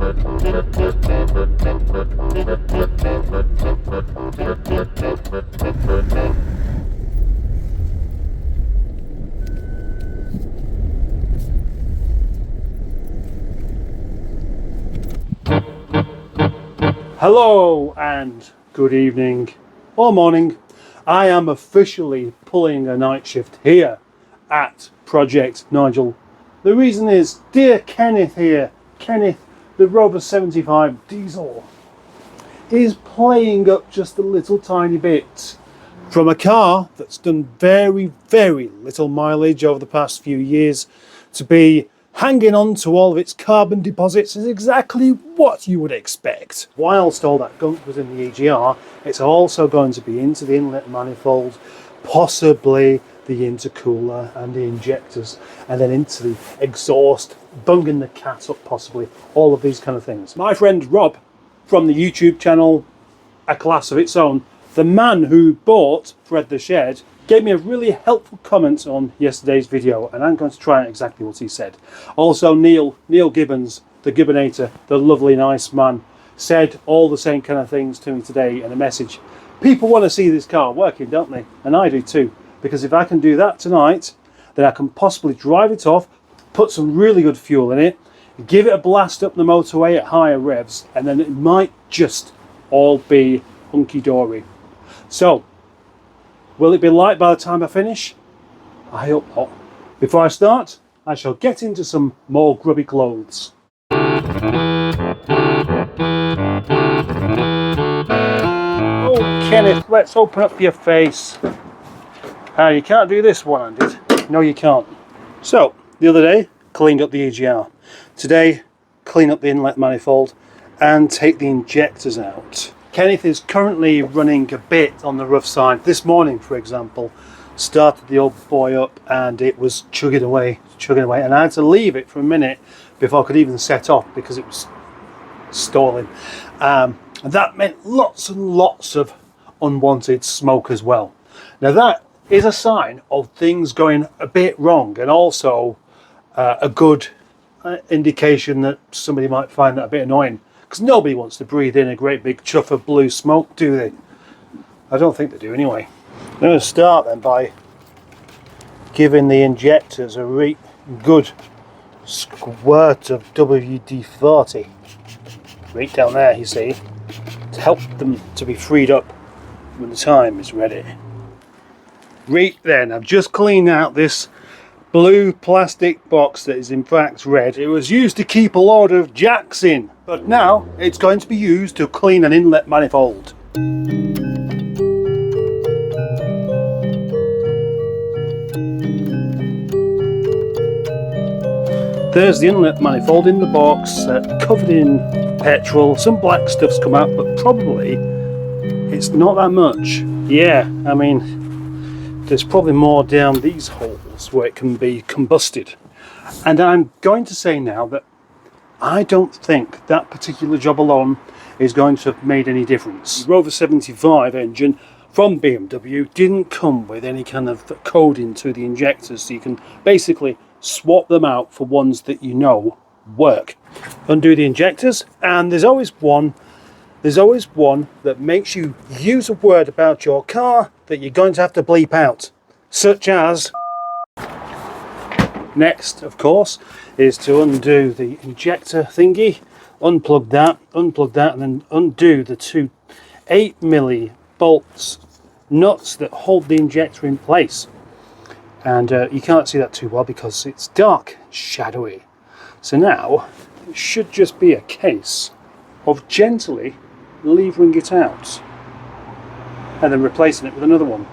Hello and good evening or morning. I am officially pulling a night shift here at Project Nigel. The reason is dear Kenneth here, Kenneth the Rover 75 diesel, is playing up just a little tiny bit from a car that's done very, very little mileage over the past few years to be hanging on to all of its carbon deposits is exactly what you would expect. Whilst all that gunk was in the EGR, it's also going to be into the inlet manifold, possibly the intercooler and the injectors, and then into the exhaust, bunging the cat up possibly, all of these kind of things. My friend Rob from the YouTube channel A Class of Its Own, the man who bought Fred the Shed, gave me a really helpful comment on yesterday's video, and I'm going to try exactly what he said. Also Neil Gibbons, the Gibbonator, the lovely nice man, said all the same kind of things to me today in a message. People want to see this car working, don't they? And I do too, because if I can do that tonight, then I can possibly drive it off, put some really good fuel in it, give it a blast up the motorway at higher revs, and then it might just all be hunky-dory. So, will it be light by the time I finish? I hope not. Before I start, I shall get into some more grubby clothes. Oh, Kenneth, let's open up your face. You can't do this one-handed. No, you can't. So, the other day, cleaned up the EGR. Today, clean up the inlet manifold and take the injectors out. Kenneth is currently running a bit on the rough side. This morning, for example, started the old boy up and it was chugging away, and I had to leave it for a minute before I could even set off because it was stalling. And that meant lots and lots of unwanted smoke as well. Now that is a sign of things going a bit wrong, and also a good indication that somebody might find that a bit annoying. Because nobody wants to breathe in a great big chuff of blue smoke, do they? I don't think they do anyway. I'm going to start then by giving the injectors a good squirt of WD-40. Right down there, you see, to help them to be freed up when the time is ready. Right then, I've just cleaned out this blue plastic box that is in fact red. It was used to keep a load of jacks in, but now it's going to be used to clean an inlet manifold. There's the inlet manifold in the box, covered in petrol. Some black stuff's come out, but probably it's not that much. Yeah, I mean, there's probably more down these holes where it can be combusted. And I'm going to say now that I don't think that particular job alone is going to have made any difference. The Rover 75 engine from BMW didn't come with any kind of coding to the injectors, so you can basically swap them out for ones that you know work. Undo the injectors, and there's always one that makes you use a word about your car that you're going to have to bleep out, such as... Next, of course, is to undo the injector thingy, unplug that, and then undo the two 8mm bolts, nuts that hold the injector in place. And you can't see that too well because it's dark, shadowy. So now, it should just be a case of gently levering it out and then replacing it with another one.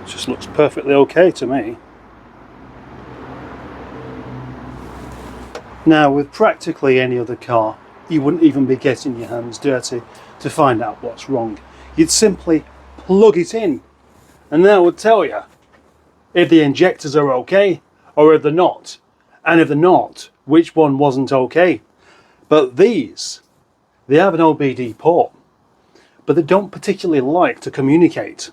It just looks perfectly okay to me. Now, with practically any other car, you wouldn't even be getting your hands dirty to find out what's wrong. You'd simply plug it in, and that would tell you if the injectors are okay or if they're not, and if they're not, which one wasn't okay. But these, they have an OBD port, but they don't particularly like to communicate.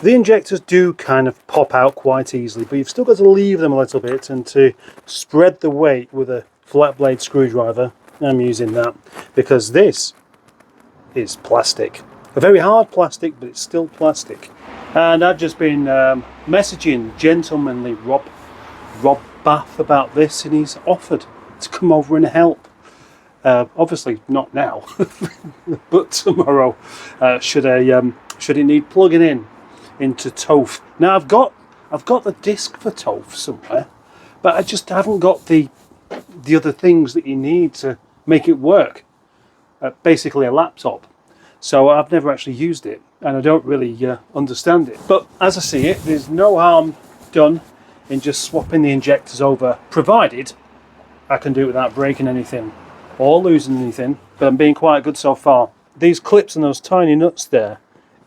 The injectors do kind of pop out quite easily, but you've still got to leave them a little bit and to spread the weight with a flat blade screwdriver. I'm using that because this is plastic. A very hard plastic, but it's still plastic. And I've just been messaging gentlemanly Rob Bath about this, and he's offered to come over and help. Obviously not now, but tomorrow. Should it need plugging in into TOF. Now I've got the disc for TOF somewhere, but I just haven't got the other things that you need to make it work. Basically a laptop. So I've never actually used it, and I don't really understand it. But as I see it, there's no harm done in just swapping the injectors over, provided I can do it without breaking anything or losing anything. But I'm being quite good so far. These clips and those tiny nuts there,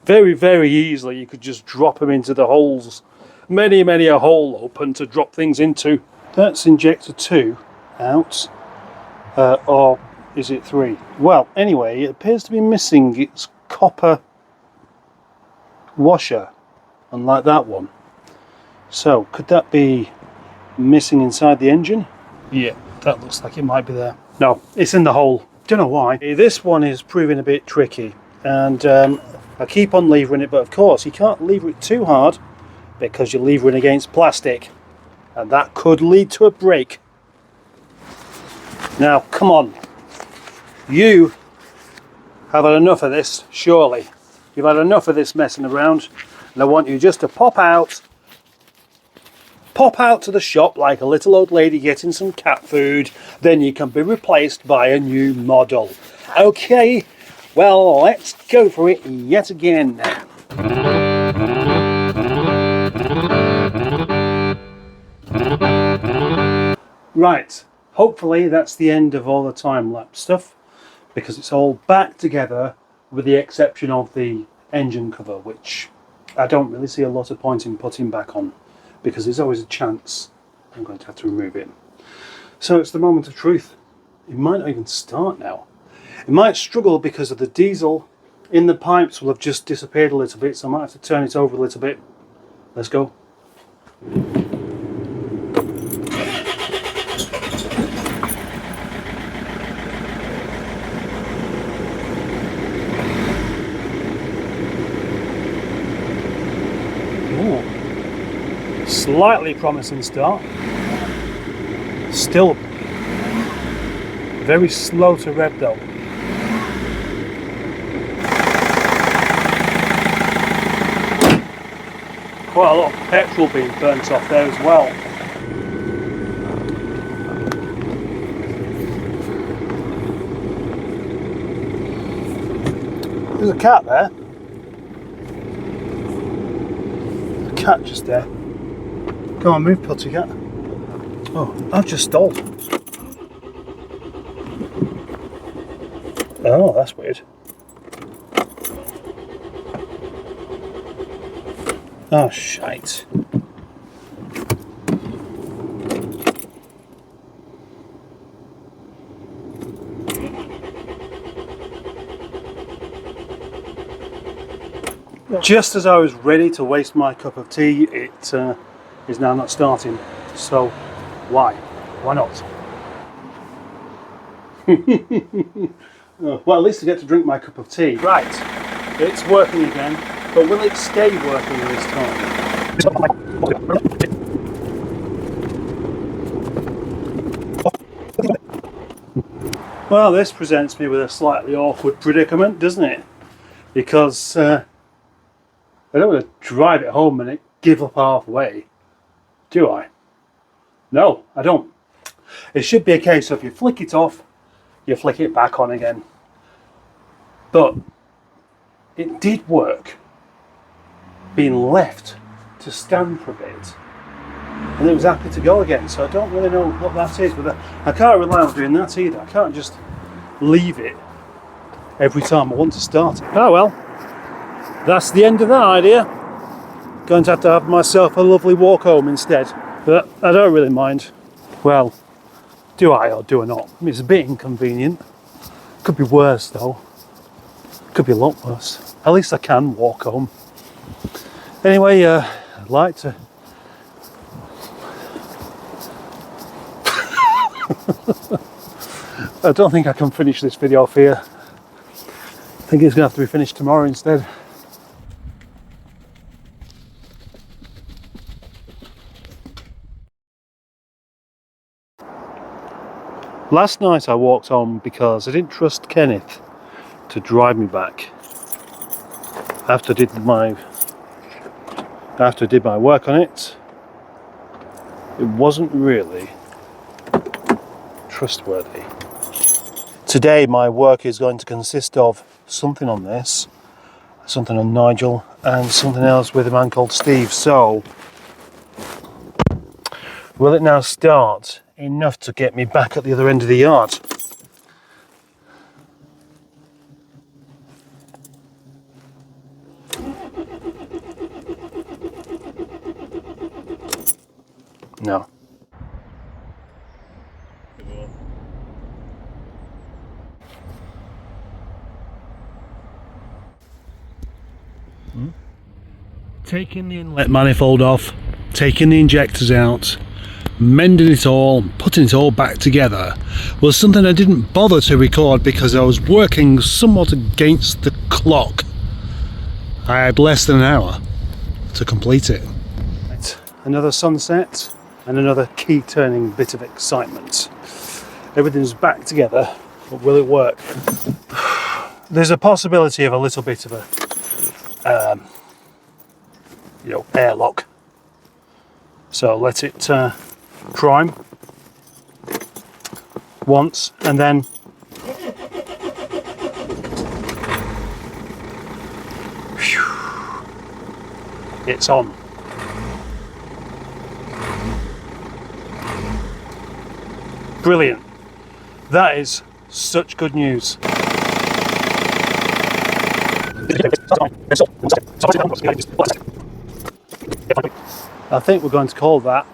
very, very easily you could just drop them into the holes. Many a hole open to drop things into. That's injector 2 out, or is it 3? Well, anyway, it appears to be missing its copper washer, unlike that one. So, could that be missing inside the engine? Yeah, that looks like it might be there. No, it's in the hole. Don't know why. This one is proving a bit tricky, and I keep on levering it, but of course you can't lever it too hard because you're levering against plastic, and that could lead to a break. Now, come on. You have had enough of this, surely. You've had enough of this messing around, and I want you just to pop out to the shop like a little old lady getting some cat food, then you can be replaced by a new model. Okay, well, let's go for it yet again. Right, hopefully that's the end of all the time-lapse stuff, because it's all back together with the exception of the engine cover, which I don't really see a lot of point in putting back on, because there's always a chance I'm going to have to remove it. So it's the moment of truth. It might not even start now. It might struggle because of the diesel in the pipes will have just disappeared a little bit, so I might have to turn it over a little bit. Let's go. Slightly promising start. Still very slow to rev though. Quite a lot of petrol being burnt off there as well. There's a cat there. There's a cat just there. Come on, move, pussycat. Oh, I've just stalled. Oh, that's weird. Oh, shite. Just as I was ready to waste my cup of tea, it is now not starting. So, why? Why not? Well, at least I get to drink my cup of tea. Right, it's working again, but will it stay working this time? Well, this presents me with a slightly awkward predicament, doesn't it? Because I don't want to drive it home and give up halfway, do I? No, I don't. It should be a case of you flick it off, you flick it back on again. But it did work being left to stand for a bit, and it was happy to go again. So I don't really know what that is, but I can't rely on doing that either. I can't just leave it every time I want to start it. Oh well, that's the end of that idea. Going to have myself a lovely walk home instead, but I don't really mind. Well, do I or do I not? I mean, it's a bit inconvenient. Could be worse though. Could be a lot worse. At least I can walk home. Anyway, I'd like to I don't think I can finish this video off here. I think it's going to have to be finished tomorrow instead. Last night I walked home because I didn't trust Kenneth to drive me back after I did my work on it. It wasn't really trustworthy. Today my work is going to consist of something on this, something on Nigel, and something else with a man called Steve. So will it now start enough to get me back at the other end of the yard? No. Taking the inlet manifold off, taking the injectors out, mending it all, putting it all back together was something I didn't bother to record because I was working somewhat against the clock. I had less than an hour to complete it. Right. Another sunset and another key turning bit of excitement. Everything's back together, but will it work? There's a possibility of a little bit of a airlock. So let it prime once and then it's on. Brilliant. That is such good news. I think we're going to call that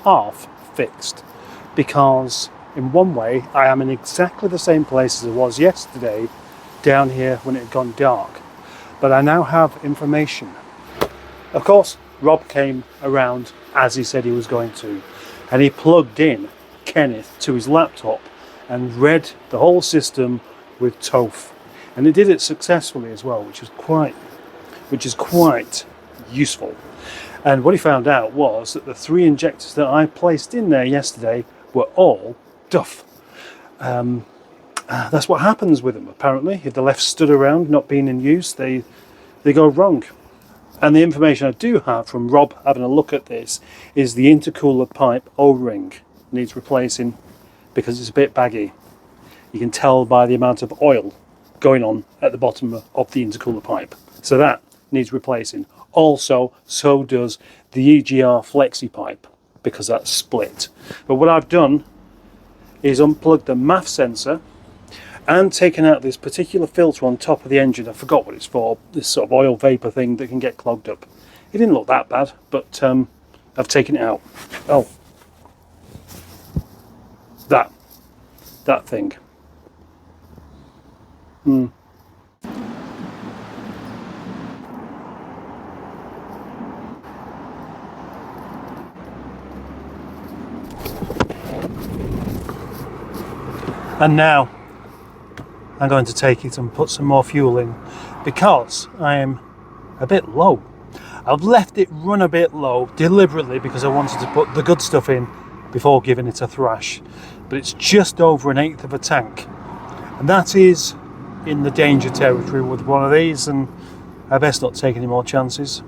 half fixed, because in one way I am in exactly the same place as I was yesterday down here when it had gone dark, but I now have information. Of course, Rob came around as he said he was going to, and he plugged in Kenneth to his laptop and read the whole system with TOEFL, and he did it successfully as well, which is quite useful. And what he found out was that the 3 injectors that I placed in there yesterday were all duff. That's what happens with them apparently. If they're left stood around not being in use, they go wrong. And the information I do have from Rob having a look at this is the intercooler pipe O-ring needs replacing because it's a bit baggy. You can tell by the amount of oil going on at the bottom of the intercooler pipe. So that needs replacing. Also, so does the EGR flexi pipe because that's split. But what I've done is unplugged the MAF sensor and taken out this particular filter on top of the engine. I forgot what it's for, this sort of oil vapor thing that can get clogged up. It didn't look that bad, but I've taken it out. Oh, that thing. And now I'm going to take it and put some more fuel in because I am a bit low. I've left it run a bit low deliberately because I wanted to put the good stuff in before giving it a thrash, but it's just over 1/8 of a tank, and that is in the danger territory with one of these, and I best not take any more chances.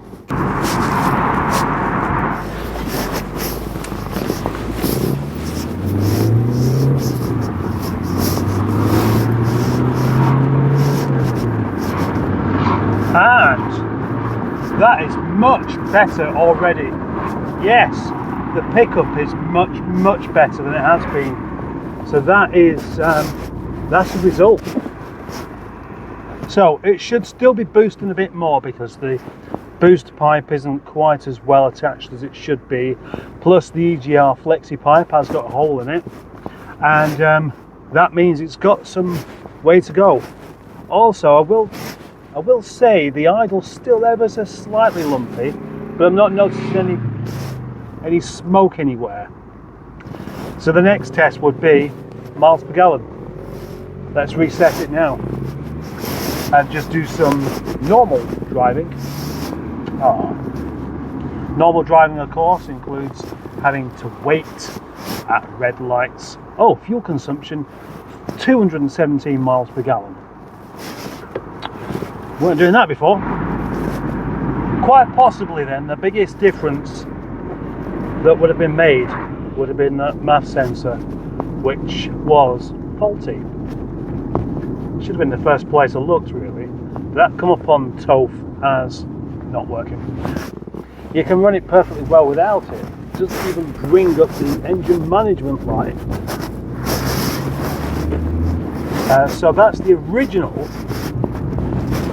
And that is much better already. Yes, the pickup is much better than it has been. So that is that's the result. So it should still be boosting a bit more because the boost pipe isn't quite as well attached as it should be. Plus the EGR flexi pipe has got a hole in it, and that means it's got some way to go. Also, I will say the idle's still ever so slightly lumpy, but I'm not noticing any smoke anywhere. So the next test would be miles per gallon. Let's reset it now and just do some normal driving. Normal driving, of course, includes having to wait at red lights. Oh, fuel consumption, 217 miles per gallon. Weren't doing that before. Quite possibly then, the biggest difference that would have been made would have been that MAF sensor, which was faulty. Should have been the first place I looked, really. That come up on TOF as not working. You can run it perfectly well without it. It doesn't even bring up the engine management light. So that's the original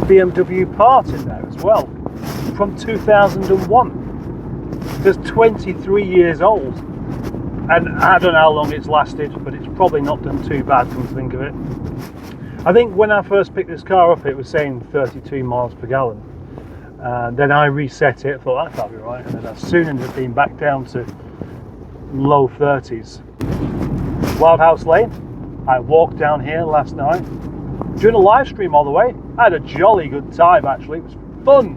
BMW part in there as well, from 2001. It's 23 years old, and I don't know how long it's lasted, but it's probably not done too bad, come to think of it. I think when I first picked this car up, it was saying 32 miles per gallon. Then I reset it, thought that can't be right, and then I soon ended up being back down to low 30s. Wildhouse Lane, I walked down here last night, doing a live stream all the way. I had a jolly good time, actually. It was fun.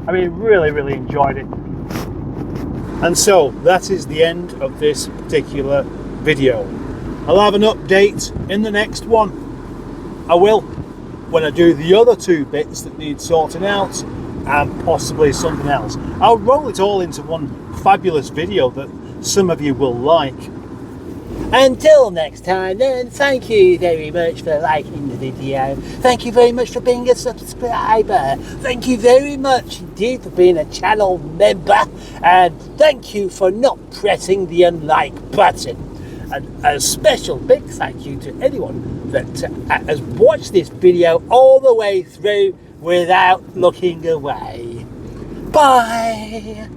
I mean, really enjoyed it. And so that is the end of this particular video. I'll have an update in the next one. I will, when I do the other two bits that need sorting out, and possibly something else. I'll roll it all into one fabulous video that some of you will like. Until next time then, thank you very much for liking the video. Thank you very much for being a subscriber. Thank you very much indeed for being a channel member. And thank you for not pressing the unlike button. And a special big thank you to anyone that has watched this video all the way through without looking away. Bye!